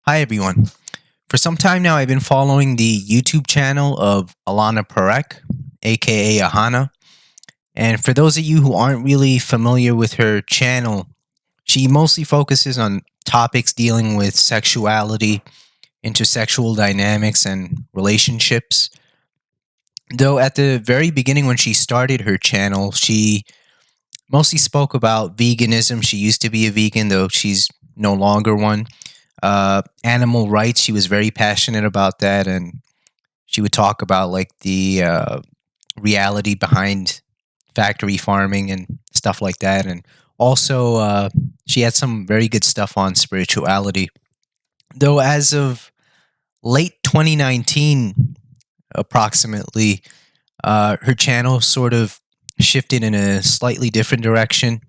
Hi, everyone. For some time now, I've been following the YouTube channel of Alana Parek, aka AAHANA. And for those of you who aren't really familiar with her channel, she mostly focuses on topics dealing with sexuality, intersexual dynamics, and relationships. Though at the very beginning, when she started her channel, she mostly spoke about veganism. She used to be a vegan, though she's no longer one. Animal rights, she was very passionate about that, and she would talk about like the reality behind factory farming and stuff like that. And also, she had some very good stuff on spirituality. Though, as of late 2019, approximately, her channel sort of shifted in a slightly different direction.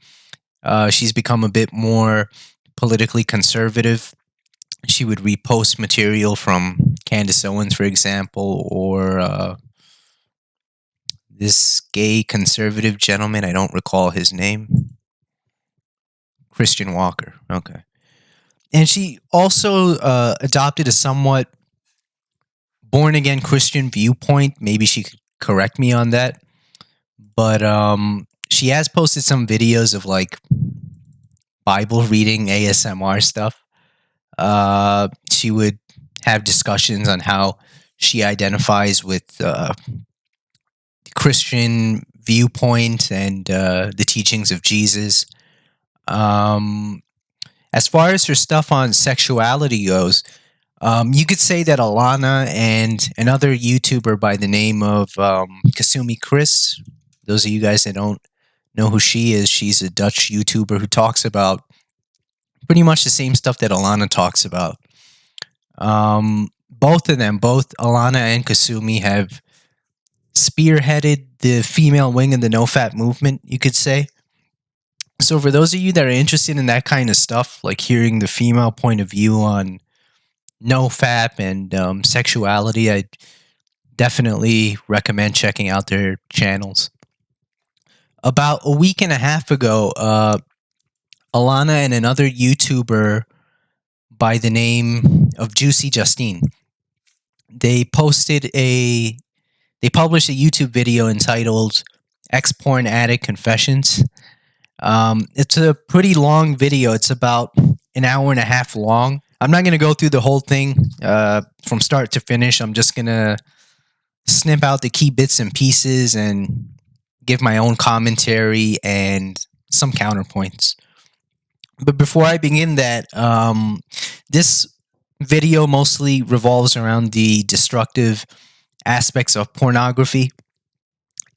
She's become a bit more politically conservative. She would repost material from Candace Owens, for example, or this gay conservative gentleman. I don't recall his name. Christian Walker. Okay. And she also adopted a somewhat born again Christian viewpoint. Maybe she could correct me on that. But she has posted some videos of like Bible reading ASMR stuff. She would have discussions on how she identifies with the Christian viewpoint and the teachings of Jesus. As far as her stuff on sexuality goes, you could say that Alana and another YouTuber by the name of Kasumi Chris, those of you guys that don't know who she is, she's a Dutch YouTuber who talks about pretty much the same stuff that Alana talks about. Both of them, both Alana and Kasumi, have spearheaded the female wing of the NoFap movement, you could say. So for those of you that are interested in that kind of stuff, like hearing the female point of view on NoFap and sexuality, I definitely recommend checking out their channels. About a week and a half ago, Alana and another YouTuber by the name of Justine, they published a YouTube video entitled Ex-Pr0n Addict Confessions. It's a pretty long video. It's about an hour and a half long. I'm not going to go through the whole thing from start to finish. I'm just going to snip out the key bits and pieces and give my own commentary and some counterpoints. But before I begin that, this video mostly revolves around the destructive aspects of pornography.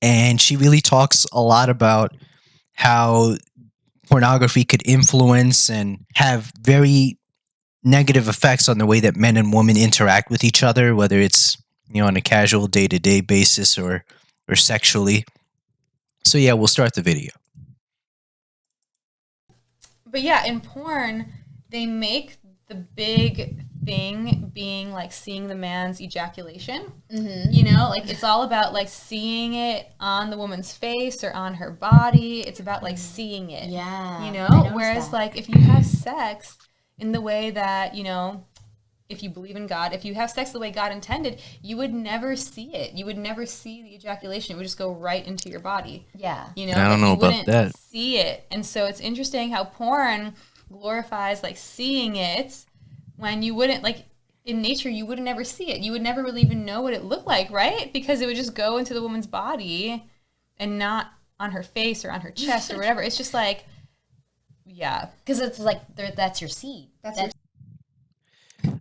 And she really talks a lot about how pornography could influence and have very negative effects on the way that men and women interact with each other, whether it's on a casual day-to-day basis or sexually. So yeah, we'll start the video. But yeah, in porn, they make the big thing being like seeing the man's ejaculation. Like it's all about like seeing it on the woman's face or on her body. It's about like seeing it. Yeah. Whereas like if you have sex in the way that, if you believe in God, if you have sex the way God intended, you would never see it. You would never see the ejaculation. It would just go right into your body. Yeah. I don't know about that. See it. And so it's interesting how porn glorifies like seeing it when you wouldn't, like in nature, you would never see it. You would never really even know what it looked like, right? Because it would just go into the woman's body and not on her face or on her chest or whatever. It's just like, yeah. Because it's like, that's your seed.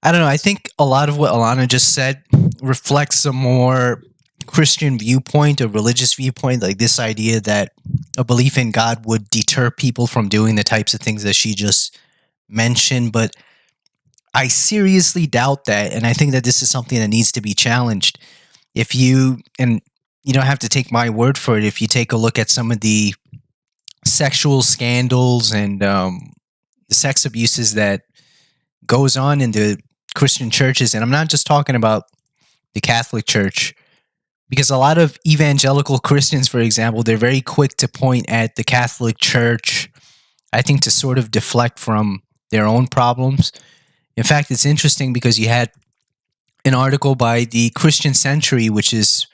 I don't know. I think a lot of what Alana just said reflects a more Christian viewpoint, a religious viewpoint, like this idea that a belief in God would deter people from doing the types of things that she just mentioned. But I seriously doubt that. And I think that this is something that needs to be challenged. And you don't have to take my word for it. If you take a look at some of the sexual scandals and the sex abuses that goes on in the Christian churches, and I'm not just talking about the Catholic Church, because a lot of evangelical Christians, for example, they're very quick to point at the Catholic Church, I think, to sort of deflect from their own problems. In fact, it's interesting because you had an article by the Christian Century, which is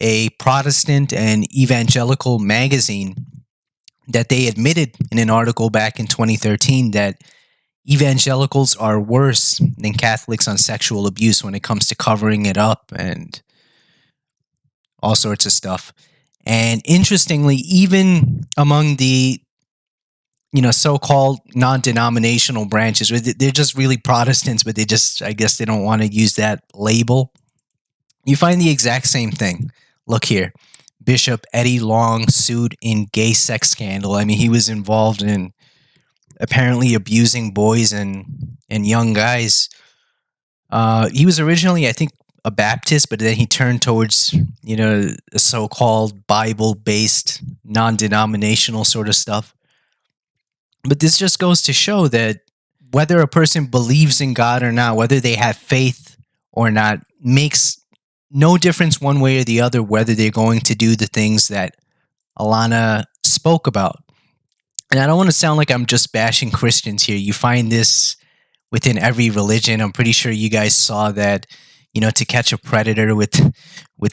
a Protestant and evangelical magazine, that they admitted in an article back in 2013 that evangelicals are worse than Catholics on sexual abuse when it comes to covering it up and all sorts of stuff. And interestingly, even among the so-called non-denominational branches, they're just really Protestants, but I guess they don't want to use that label. You find the exact same thing. Look here. Bishop Eddie Long sued in gay sex scandal. I mean, he was involved in apparently abusing boys and young guys. He was originally, I think, a Baptist, but then he turned towards, a so-called Bible-based, non-denominational sort of stuff. But this just goes to show that whether a person believes in God or not, whether they have faith or not, makes no difference one way or the other whether they're going to do the things that AAHANA spoke about. And I don't want to sound like I'm just bashing Christians here. You find this within every religion. I'm pretty sure you guys saw that, To Catch a Predator with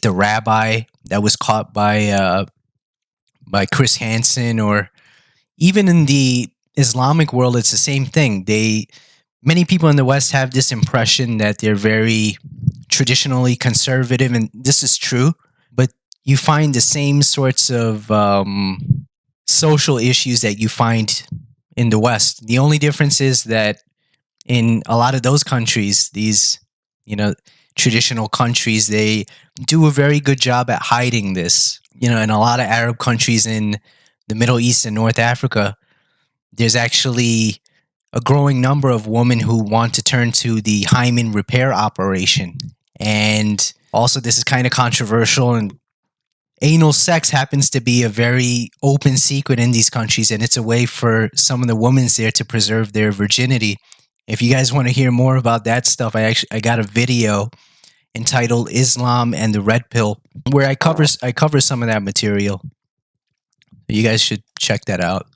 the rabbi that was caught by Chris Hansen, or even in the Islamic world, it's the same thing. Many people in the West have this impression that they're very traditionally conservative, and this is true, but you find the same sorts of social issues that you find in the West. The only difference is that in a lot of those countries, these, traditional countries, they do a very good job at hiding this. In a lot of Arab countries in the Middle East and North Africa, there's actually a growing number of women who want to turn to the hymen repair operation. And also, this is kind of controversial, and anal sex happens to be a very open secret in these countries, and it's a way for some of the women there to preserve their virginity. If you guys want to hear more about that stuff, I got a video entitled Islam and the Red Pill, where I cover some of that material. You guys should check that out.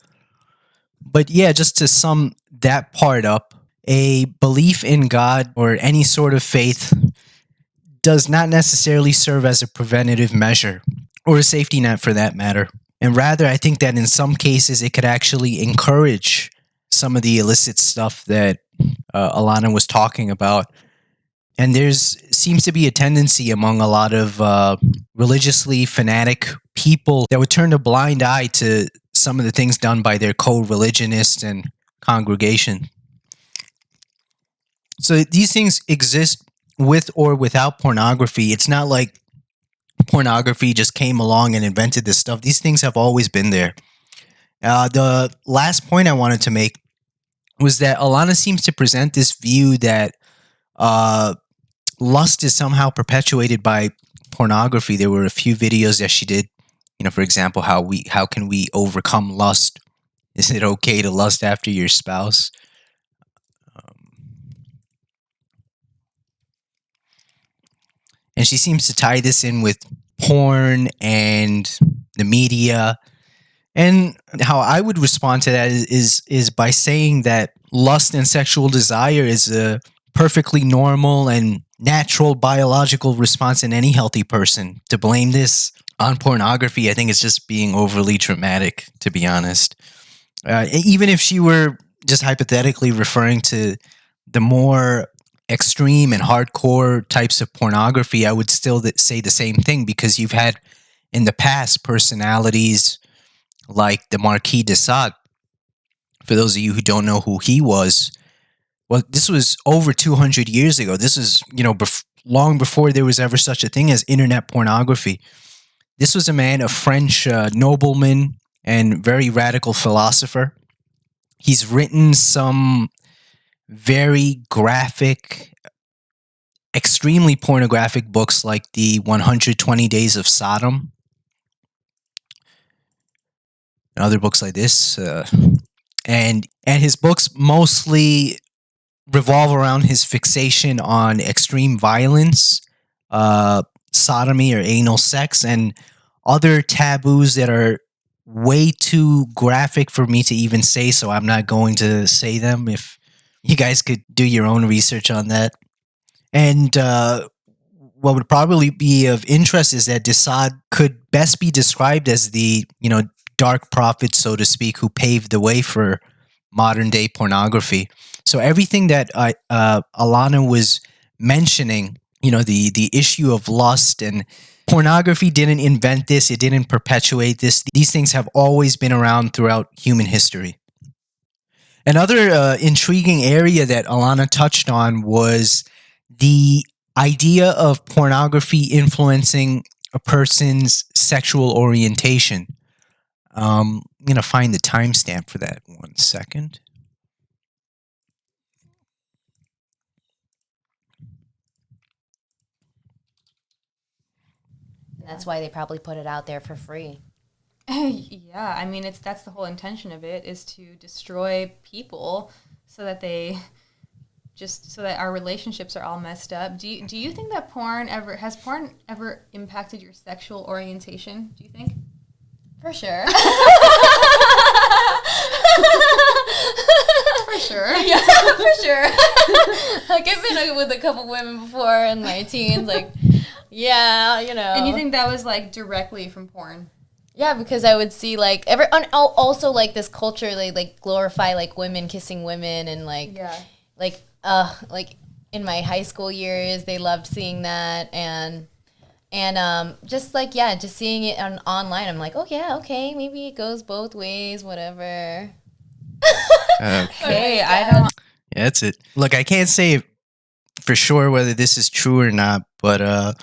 But yeah, just to sum that part up, a belief in God or any sort of faith does not necessarily serve as a preventative measure, or a safety net for that matter. And rather, I think that in some cases it could actually encourage some of the illicit stuff that AAHANA was talking about. And seems to be a tendency among a lot of religiously fanatic people that would turn a blind eye to some of the things done by their co-religionists and congregation. So these things exist with or without pornography. It's not like pornography just came along and invented this stuff. These things have always been there. The last point I wanted to make was that AAHANA seems to present this view that lust is somehow perpetuated by pornography. There were a few videos that she did, for example, how can we overcome lust? Is it okay to lust after your spouse? And she seems to tie this in with porn and the media. And how I would respond to that is by saying that lust and sexual desire is a perfectly normal and natural biological response in any healthy person. To blame this on pornography, I think it's just being overly dramatic, to be honest. Even if she were just hypothetically referring to the more extreme and hardcore types of pornography, I would still say the same thing, because you've had in the past personalities like the Marquis de Sade. For those of you who don't know who he was, well, this was over 200 years ago. This is, long before there was ever such a thing as internet pornography. This was a man, a French nobleman and very radical philosopher. He's written some very graphic, extremely pornographic books like the 120 Days of Sodom and other books like this. And his books mostly revolve around his fixation on extreme violence, sodomy or anal sex, and other taboos that are way too graphic for me to even say, so I'm not going to say them. If You guys could do your own research on that. And what would probably be of interest is that Desaad could best be described as the, dark prophet, so to speak, who paved the way for modern day pornography. So everything that Alana was mentioning, the issue of lust and pornography didn't invent this. It didn't perpetuate this. These things have always been around throughout human history. Another intriguing area that Alana touched on was the idea of pornography influencing a person's sexual orientation. I'm going to find the timestamp for that. 1 second. That's why they probably put it out there for free. Yeah, I mean, that's the whole intention of it, is to destroy people so that our relationships are all messed up. Do you think that porn ever impacted your sexual orientation? Do you think? For sure. For sure. Yeah, for sure. Like, I've been with a couple women before in my teens, like, yeah, And you think that was, like, directly from porn? Yeah, because I would see, like, also, like, this culture, like glorify, like, women kissing women, and, like, like in my high school years, they loved seeing that, and just, like, yeah, just seeing it online, I'm like, oh, yeah, okay, maybe it goes both ways, whatever. Okay, I don't... Yeah, that's it. Look, I can't say for sure whether this is true or not, but I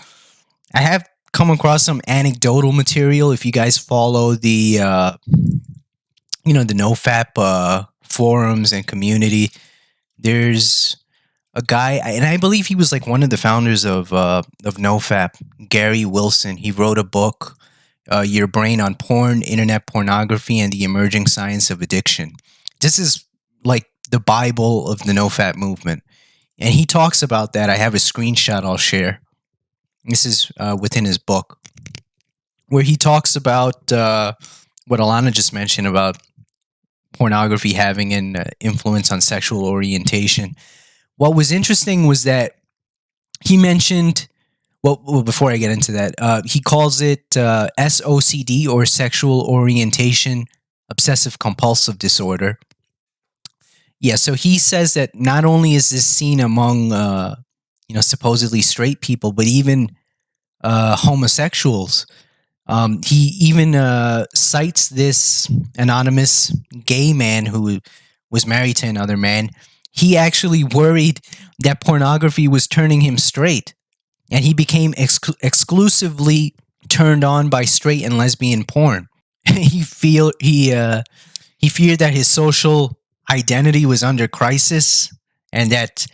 have come across some anecdotal material. If you guys follow the the NOFAP forums and community, there's a guy, and I believe he was like one of the founders of NOFAP, Gary Wilson. He wrote a book, Your Brain on Porn, Internet Pornography, and the Emerging Science of Addiction. This is like the Bible of the NOFAP movement. And he talks about that. I have a screenshot I'll share. This is within his book, where he talks about what Alana just mentioned about pornography having an influence on sexual orientation. What was interesting was that he mentioned, well, before I get into that, he calls it SOCD, or sexual orientation obsessive compulsive disorder. Yeah, so he says that not only is this seen among supposedly straight people, but even homosexuals. He even cites this anonymous gay man who was married to another man. He actually worried that pornography was turning him straight, and he became exclusively turned on by straight and lesbian porn. he feared that his social identity was under crisis, and that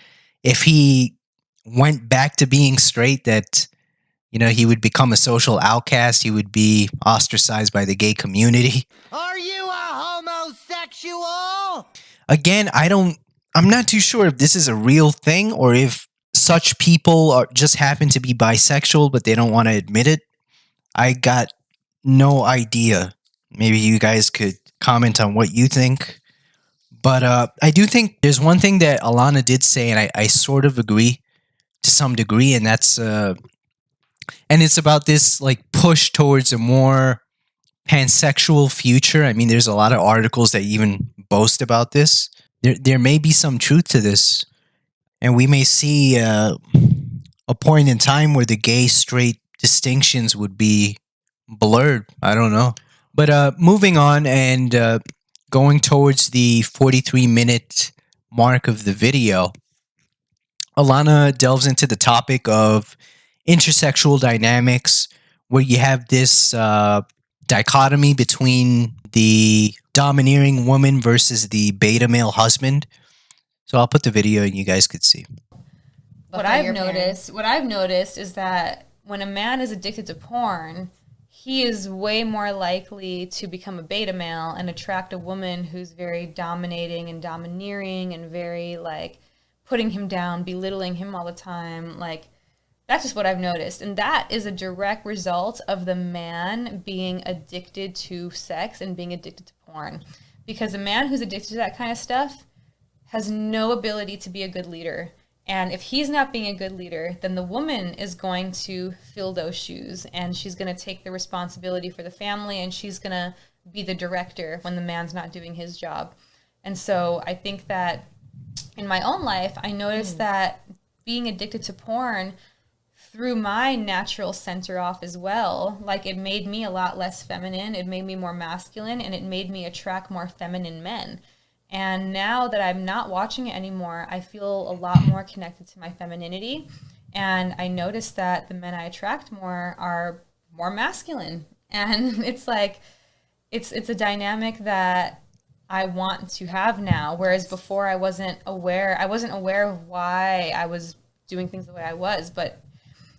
if he went back to being straight, that he would become a social outcast. He would be ostracized by the gay community. Are you a homosexual? Again, I'm not too sure if this is a real thing, or if such people just happen to be bisexual, but they don't want to admit it. I got no idea. Maybe you guys could comment on what you think. But I do think there's one thing that Alana did say, and I sort of agree to some degree, and that's and it's about this like push towards a more pansexual future. I mean, there's a lot of articles that even boast about this. There may be some truth to this, and we may see a point in time where the gay-straight distinctions would be blurred. I don't know. But moving on and going towards the 43-minute mark of the video, Alana delves into the topic of intersexual dynamics, where you have this dichotomy between the domineering woman versus the beta male husband. So I'll put the video and you guys could see. What I've noticed is that when a man is addicted to porn, he is way more likely to become a beta male and attract a woman who's very dominating and domineering and very like putting him down, belittling him all the time. Like, that's just what I've noticed. And that is a direct result of the man being addicted to sex and being addicted to porn. Because a man who's addicted to that kind of stuff has no ability to be a good leader. And if he's not being a good leader, then the woman is going to fill those shoes, and she's going to take the responsibility for the family, and she's going to be the director when the man's not doing his job. And so I think that in my own life, I noticed that being addicted to porn threw my natural center off as well. Like, it made me a lot less feminine, it made me more masculine, and it made me attract more feminine men. And now that I'm not watching it anymore, I feel a lot more connected to my femininity. And I notice that the men I attract more are more masculine. And it's like, it's a dynamic that I want to have now. Whereas before I wasn't aware of why I was doing things the way I was. But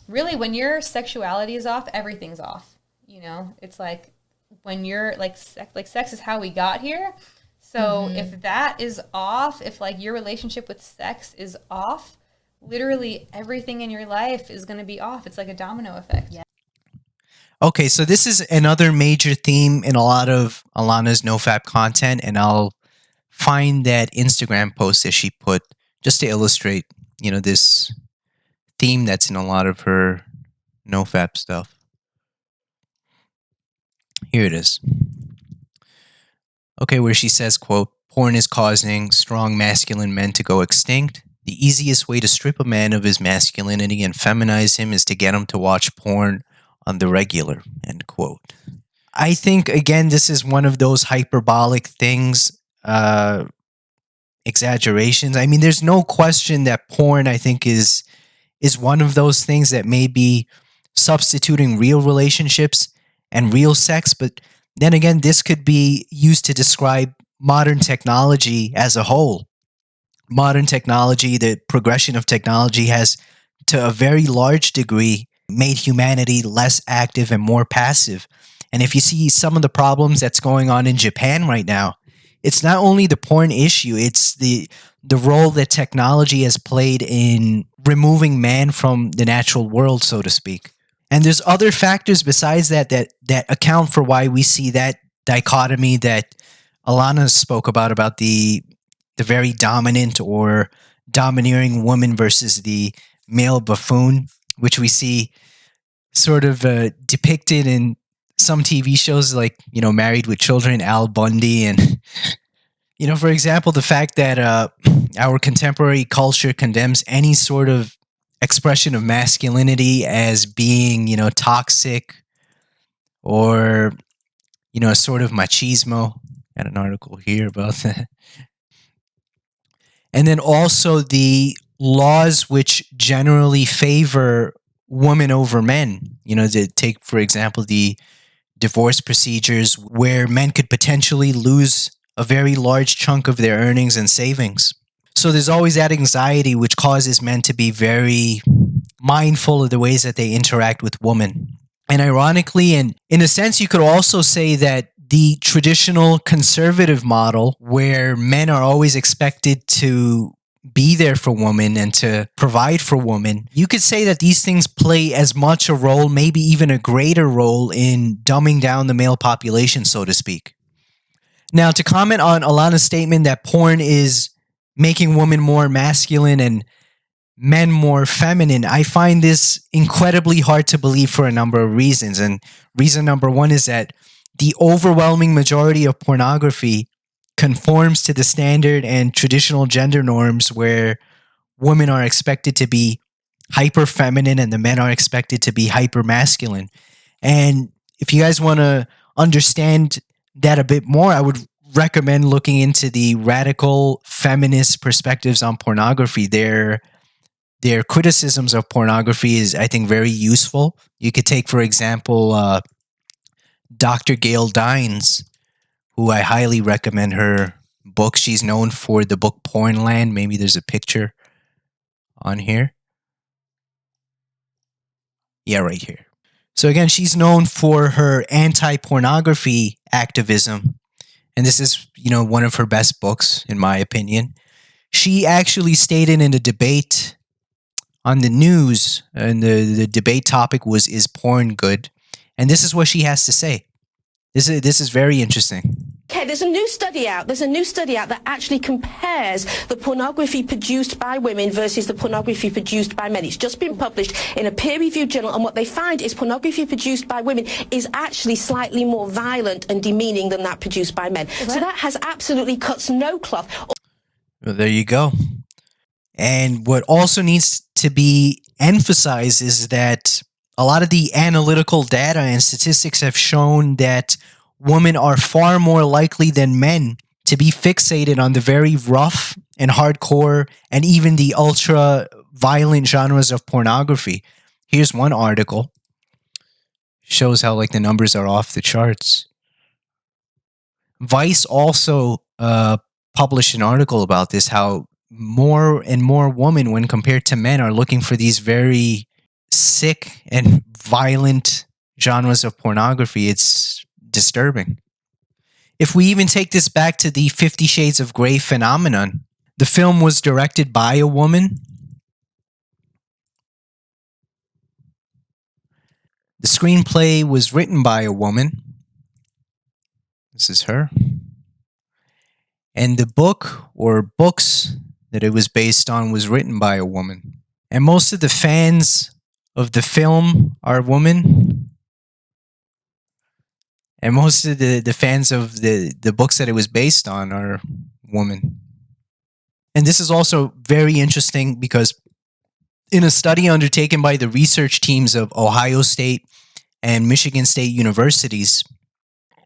really, when your sexuality is off, everything's off. You know, it's like when you're like sex is how we got here. So if that is off, if like your relationship with sex is off, literally everything in your life is going to be off. It's like a domino effect. Yeah. Okay, so this is another major theme in a lot of Alana's NoFap content, and I'll find that Instagram post that she put just to illustrate, you know, this theme that's in a lot of her NoFap stuff. Here it is. Okay, where she says, quote, "Porn is causing strong masculine men to go extinct. The easiest way to strip a man of his masculinity and feminize him is to get him to watch porn on the regular," end quote. I think, again, this is one of those hyperbolic things, exaggerations. I mean, there's no question that porn, I think, is one of those things that may be substituting real relationships and real sex, but then again, this could be used to describe modern technology as a whole. Modern technology, the progression of technology has, to a very large degree, made humanity less active and more passive. And if you see some of the problems that's going on in Japan right now, it's not only the porn issue, it's the role that technology has played in removing man from the natural world, so to speak. And there's other factors besides that account for why we see that dichotomy that Alana spoke about the very dominant or domineering woman versus the male buffoon, which we see sort of depicted in some TV shows like, you know, Married with Children, Al Bundy. And, you know, for example, the fact that our contemporary culture condemns any sort of expression of masculinity as being, you know, toxic or, you know, a sort of machismo. I had an article here about that. And then also the laws which generally favor women over men. You know, to take, for example, the divorce procedures where men could potentially lose a very large chunk of their earnings and savings. So there's always that anxiety which causes men to be very mindful of the ways that they interact with women. And ironically, and in a sense, you could also say that the traditional conservative model where men are always expected to be there for women and to provide for women, you could say that these things play as much a role, maybe even a greater role in dumbing down the male population, so to speak. Now, to comment on Alana's statement that porn is making women more masculine and men more feminine, I find this incredibly hard to believe for a number of reasons. And reason number one is that the overwhelming majority of pornography conforms to the standard and traditional gender norms where women are expected to be hyper feminine and the men are expected to be hyper masculine. And if you guys want to understand that a bit more, I would recommend looking into the radical feminist perspectives on pornography. Their criticisms of pornography is, I think, very useful. You could take, for example, Dr. Gail Dines, who I highly recommend her book. She's known for the book Pornland. Maybe there's a picture on here. Yeah, right here. So again, she's known for her anti-pornography activism. And this is, you know, one of her best books, in my opinion. She actually stated in a debate on the news, and the debate topic was, "Is porn good?" And this is what she has to say. This is very interesting. Okay, there's a new study out. There's a new study out that actually compares the pornography produced by women versus the pornography produced by men. It's just been published in a peer-reviewed journal, and what they find is pornography produced by women is actually slightly more violent and demeaning than that produced by men. So that has absolutely cuts no cloth. Well, there you go. And what also needs to be emphasized is that a lot of the analytical data and statistics have shown that women are far more likely than men to be fixated on the very rough and hardcore and even the ultra violent genres of pornography. Here's one article. Shows how like the numbers are off the charts. Vice also published an article about this, how more and more women, when compared to men, are looking for these very sick and violent genres of pornography. It's disturbing. If we even take this back to the 50 Shades of Grey phenomenon, the film was directed by a woman. The screenplay was written by a woman. This is her. And the book or books that it was based on was written by a woman. And most of the fans of the film are women. And most of the fans of the books that it was based on are women. And this is also very interesting because in a study undertaken by the research teams of Ohio State and Michigan State universities,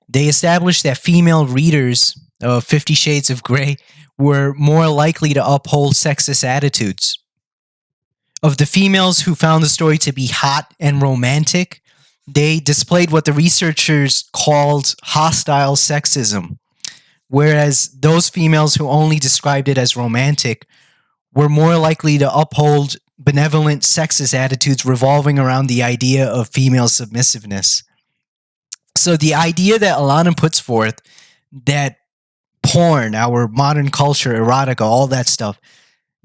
they established that female readers of 50 Shades of Grey were more likely to uphold sexist attitudes. Of the females who found the story to be hot and romantic, they displayed what the researchers called hostile sexism, whereas those females who only described it as romantic were more likely to uphold benevolent sexist attitudes revolving around the idea of female submissiveness. So the idea that Alana puts forth that porn, our modern culture, erotica, all that stuff,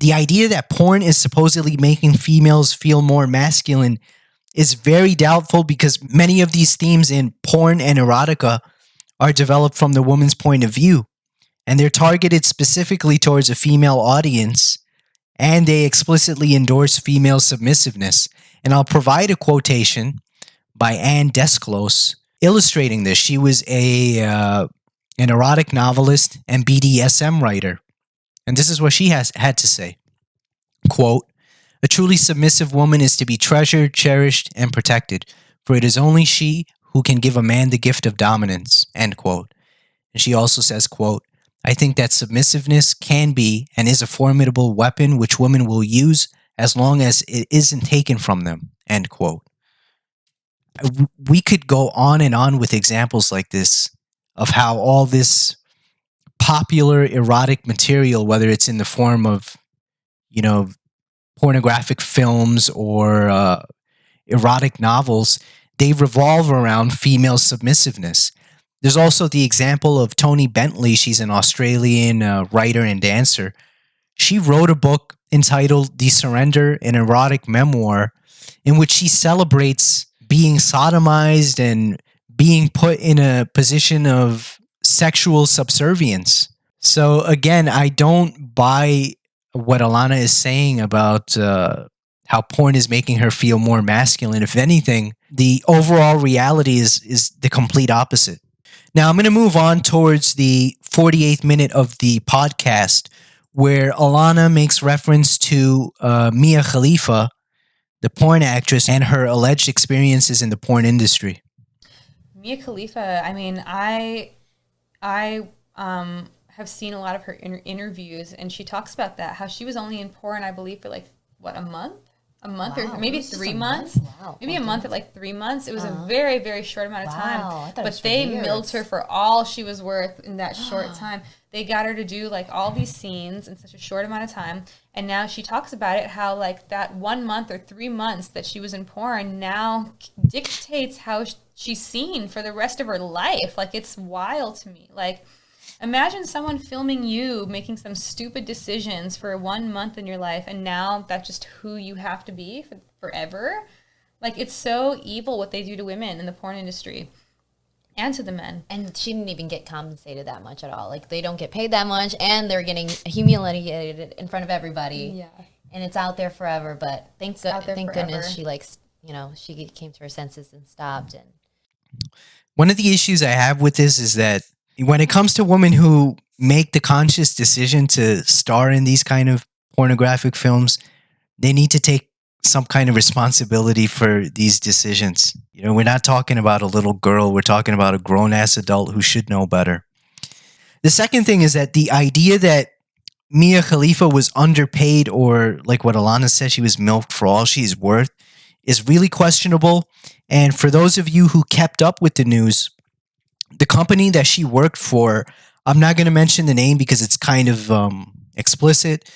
the idea that porn is supposedly making females feel more masculine is very doubtful because many of these themes in porn and erotica are developed from the woman's point of view, and they're targeted specifically towards a female audience, and they explicitly endorse female submissiveness. And I'll provide a quotation by Anne Desclose illustrating this. She was an erotic novelist and BDSM writer, and this is what she had to say. Quote, "A truly submissive woman is to be treasured, cherished, and protected, for it is only she who can give a man the gift of dominance." End quote. And she also says, quote, "I think that submissiveness can be and is a formidable weapon which women will use as long as it isn't taken from them." End quote. We could go on and on with examples like this of how all this popular erotic material, whether it's in the form of, pornographic films or erotic novels, they revolve around female submissiveness. There's also the example of Toni Bentley. She's an Australian writer and dancer. She wrote a book entitled The Surrender, an erotic memoir, in which she celebrates being sodomized and being put in a position of sexual subservience. So again, I don't buy what Alana is saying about how porn is making her feel more masculine. If anything, the overall reality is the complete opposite. Now I'm going to move on towards the 48th minute of the podcast, where Alana makes reference to Mia Khalifa, the porn actress, and her alleged experiences in the porn industry. Mia Khalifa, I mean, I have seen a lot of her interviews, and she talks about that, how she was only in porn, I believe, for like, what, a month wow, or maybe 3 months. Wow. Maybe a month at like 3 months. It was a very, very short amount of time. But they milked her for all she was worth in that short time. They got her to do like all these scenes in such a short amount of time. And now she talks about it, how like that 1 month or 3 months that she was in porn now dictates how she's seen for the rest of her life. Like, it's wild to me. Like, imagine someone filming you making some stupid decisions for 1 month in your life, and now that's just who you have to be forever. Like, it's so evil what they do to women in the porn industry. and to the men. And she didn't even get compensated that much at all. Like, they don't get paid that much, and they're getting humiliated in front of everybody. Yeah. And it's out there forever, but thank forever. goodness she, like, you know, she came to her senses and stopped. And one of the issues I have with this is that when it comes to women who make the conscious decision to star in these kind of pornographic films, they need to take some kind of responsibility for these decisions. You know, we're not talking about a little girl. We're talking about a grown-ass adult who should know better. The second thing is that the idea that Mia Khalifa was underpaid, or like what Alana said, she was milked for all she's worth, is really questionable. And for those of you who kept up with the news, the company that she worked for, I'm not going to mention the name because it's kind of explicit,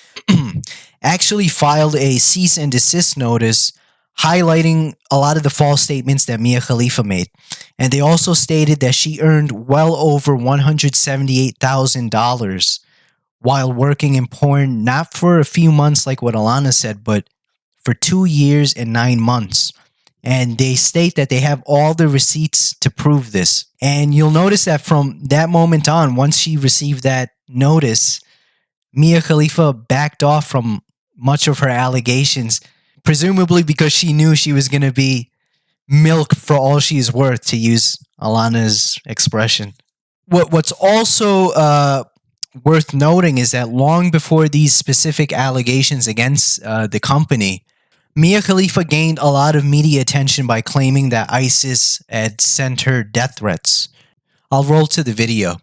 actually filed a cease and desist notice highlighting a lot of the false statements that Mia Khalifa made. And they also stated that she earned well over $178,000 while working in porn, not for a few months like what Alana said, but for 2 years and 9 months. And they state that they have all the receipts to prove this. And you'll notice that from that moment on, once she received that notice, Mia Khalifa backed off from much of her allegations, presumably because she knew she was going to be milked for all she's worth, to use Alana's expression. What's also worth noting is that long before these specific allegations against the company, Mia Khalifa gained a lot of media attention by claiming that ISIS had sent her death threats. I'll roll to the video.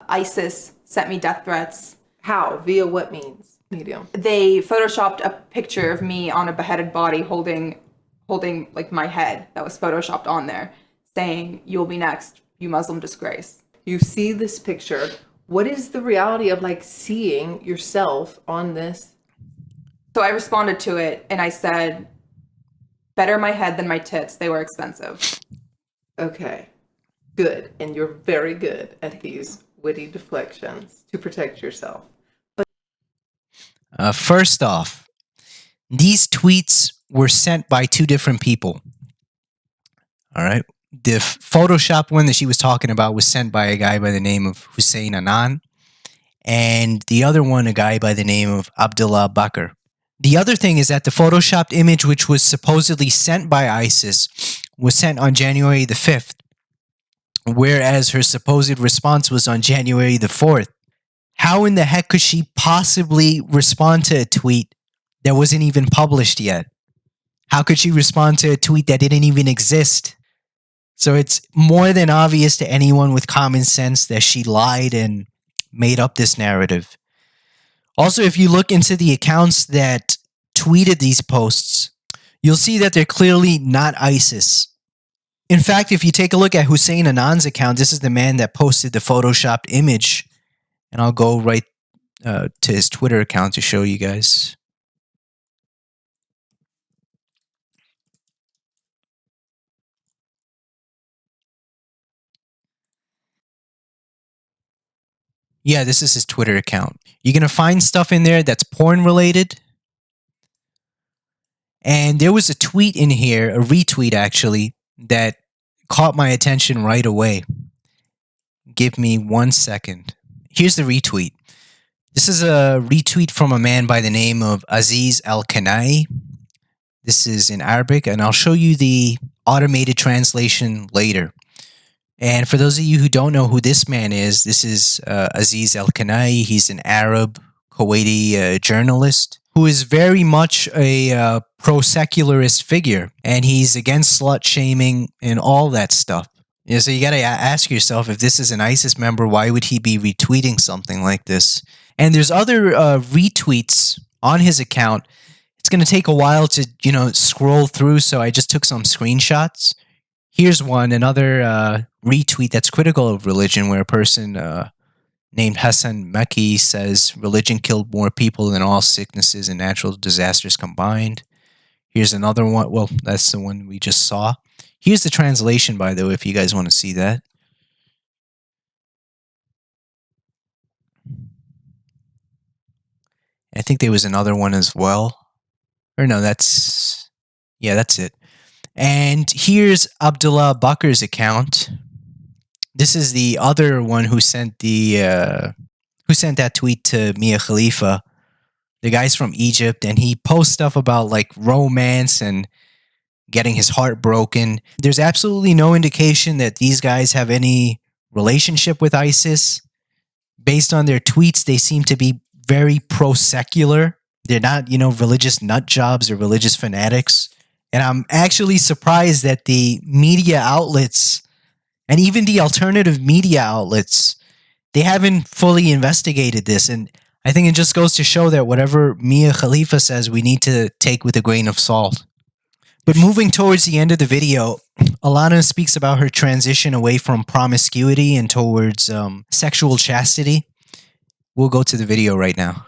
ISIS sent me death threats. How? Via what means? Medium. They photoshopped a picture of me on a beheaded body holding like my head that was photoshopped on there, saying, "You'll be next, you Muslim disgrace." You see this picture. What is the reality of like seeing yourself on this? So I responded to it and I said, "Better my head than my tits. They were expensive." Okay, good. And you're very good at these witty deflections to protect yourself. First off, these tweets were sent by two different people. All right. The Photoshop one that she was talking about was sent by a guy by the name of Hussein Anan, and the other one, a guy by the name of Abdullah Bakr. The other thing is that the Photoshopped image, which was supposedly sent by ISIS, was sent on January the 5th, whereas her supposed response was on January the 4th. How in the heck could she possibly respond to a tweet that wasn't even published yet? How could she respond to a tweet that didn't even exist? So it's more than obvious to anyone with common sense that she lied and made up this narrative. Also, if you look into the accounts that tweeted these posts, you'll see that they're clearly not ISIS. In fact, if you take a look at Hussein Anan's account, this is the man that posted the Photoshopped image. And I'll go right to his Twitter account to show you guys. Yeah, this is his Twitter account. You're going to find stuff in there that's porn related. And there was a tweet in here, a retweet actually, that caught my attention right away. Give me 1 second. Here's the retweet. This is a retweet from a man by the name of Aziz Al-Kanai. This is in Arabic, and I'll show you the automated translation later. And for those of you who don't know who this man is, this is Aziz Al-Kanai. He's an Arab Kuwaiti journalist who is very much a pro-secularist figure, and he's against slut shaming and all that stuff. Yeah, so you got to ask yourself, if this is an ISIS member, why would he be retweeting something like this? And there's other retweets on his account. It's going to take a while to, scroll through, so I just took some screenshots. Here's one, another retweet that's critical of religion, where a person named Hassan Meki says, "Religion killed more people than all sicknesses and natural disasters combined." Here's another one. Well, that's the one we just saw. Here's the translation, by the way, if you guys want to see that. I think there was another one as well. Or no, that's it. And here's Abdullah Bakar's account. This is the other one who sent that tweet to Mia Khalifa. The guy's from Egypt, and he posts stuff about like romance and getting his heart broken. There's absolutely no indication that these guys have any relationship with ISIS. Based on their tweets, they seem to be very pro-secular. They're not, religious nut jobs or religious fanatics. And I'm actually surprised that the media outlets and even the alternative media outlets, they haven't fully investigated this. And I think it just goes to show that whatever Mia Khalifa says, we need to take with a grain of salt. But moving towards the end of the video, AAHANA speaks about her transition away from promiscuity and towards sexual chastity. We'll go to the video right now.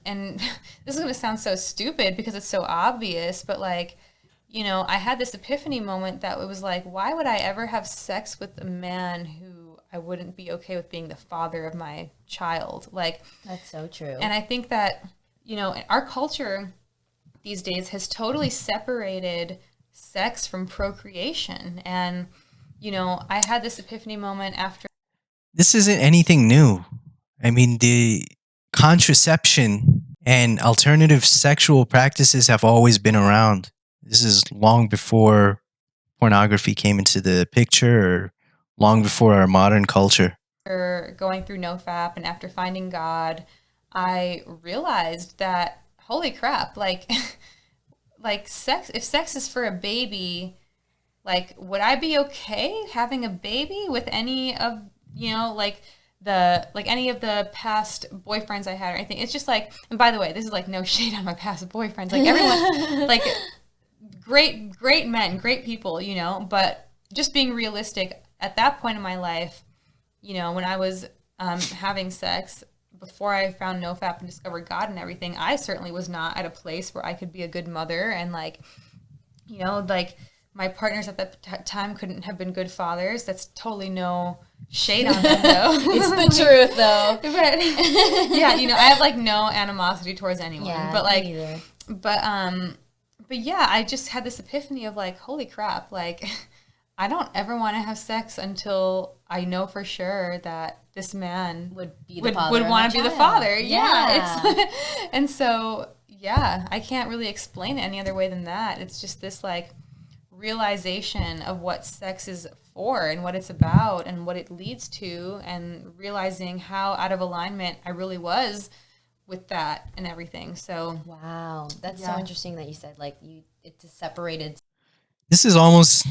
And this is going to sound so stupid because it's so obvious, but like, I had this epiphany moment that it was like, why would I ever have sex with a man who I wouldn't be okay with being the father of my child? Like, that's so true. And I think that, our culture these days has totally separated sex from procreation. And, I had this epiphany moment after. This isn't anything new. I mean, the contraception and alternative sexual practices have always been around. This is long before pornography came into the picture, or long before our modern culture. Going through NOFAP and after finding God, I realized that, holy crap, like sex, if sex is for a baby, like, would I be okay having a baby with any of, any of the past boyfriends I had or anything? It's just like, and by the way, this is like no shade on my past boyfriends. Like, everyone, like, great men, great people, but just being realistic, at that point in my life, when I was having sex, before I found NoFap and discovered God and everything, I certainly was not at a place where I could be a good mother. And like my partners at that time couldn't have been good fathers. That's totally no shade on them, though. It's the truth, though. But yeah, I have like no animosity towards anyone. Yeah, but like, me neither. but yeah, I just had this epiphany of like, holy crap, like, I don't ever want to have sex until I know for sure that this man would want to be the father. Yeah. And so, yeah, I can't really explain it any other way than that. It's just this like realization of what sex is for and what it's about and what it leads to, and realizing how out of alignment I really was with that and everything. So wow, that's so interesting that you said like it's separated. This is almost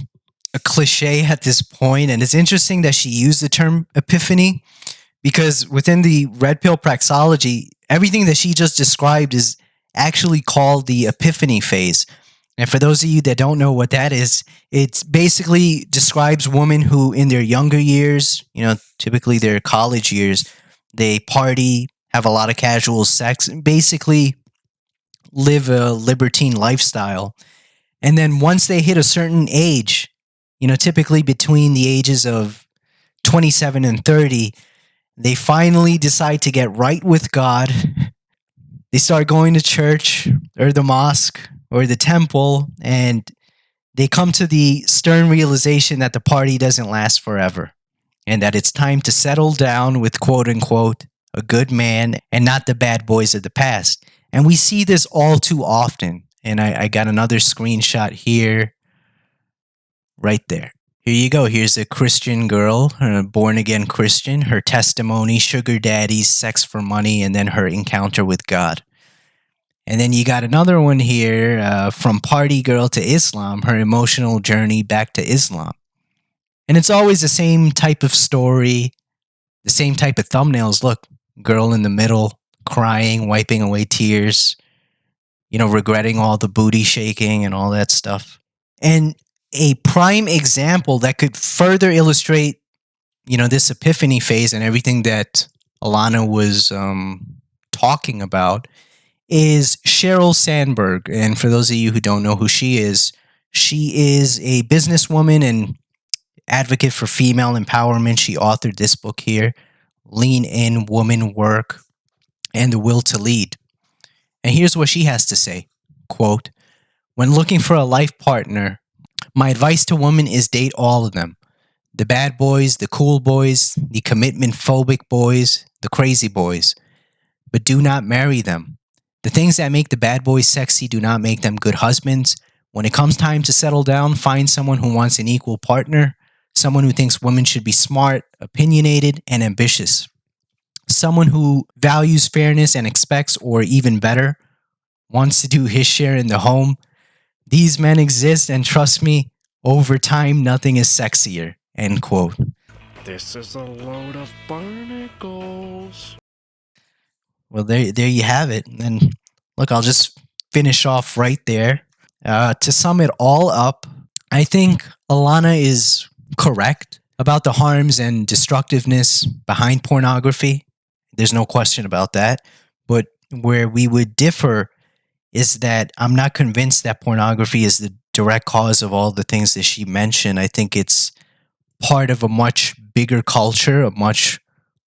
a cliche at this point, and it's interesting that she used the term epiphany, because within the red pill praxology, everything that she just described is actually called the epiphany phase. And for those of you that don't know what that is, it basically describes women who in their younger years, typically their college years, they party, have a lot of casual sex, and basically live a libertine lifestyle. And then once they hit a certain age, typically between the ages of 27 and 30, they finally decide to get right with God. They start going to church or the mosque or the temple, and they come to the stern realization that the party doesn't last forever, and that it's time to settle down with, quote unquote, a good man and not the bad boys of the past. And we see this all too often. And I got another screenshot here, right there. Here you go. Here's a Christian girl, a born-again Christian, her testimony, sugar daddies, sex for money, and then her encounter with God. And then you got another one here, from party girl to Islam, her emotional journey back to Islam. And it's always the same type of story, the same type of thumbnails. Look, girl in the middle, crying, wiping away tears, regretting all the booty shaking and all that stuff. And a prime example that could further illustrate, this epiphany phase and everything that AAHANA was talking about is Sheryl Sandberg. And for those of you who don't know who she is a businesswoman and advocate for female empowerment. She authored this book here, Lean In, Woman Work, and the Will to Lead. And here's what she has to say, quote, "When looking for a life partner, My advice to women is date all of them. The bad boys, the cool boys, the commitment phobic boys, the crazy boys. But do not marry them. The things that make the bad boys sexy do not make them good husbands. When it comes time to settle down, find someone who wants an equal partner, someone who thinks women should be smart, opinionated, and ambitious. Someone who values fairness and expects, or even better, wants to do his share in the home. These men exist, and trust me, over time, nothing is sexier. End quote. This is a load of barnacles. Well, there you have it. And look, I'll just finish off right there. To sum it all up, I think Alana is correct about the harms and destructiveness behind pornography. There's no question about that. But where we would differ is that I'm not convinced that pornography is the direct cause of all the things that she mentioned. I think it's part of a much bigger culture, a much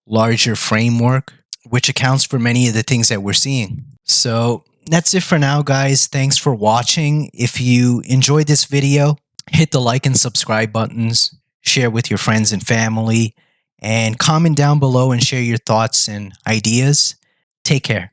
larger framework, which accounts for many of the things that we're seeing. So that's it for now, guys. Thanks for watching. If you enjoyed this video, hit the like and subscribe buttons, share with your friends and family, and comment down below and share your thoughts and ideas. Take care.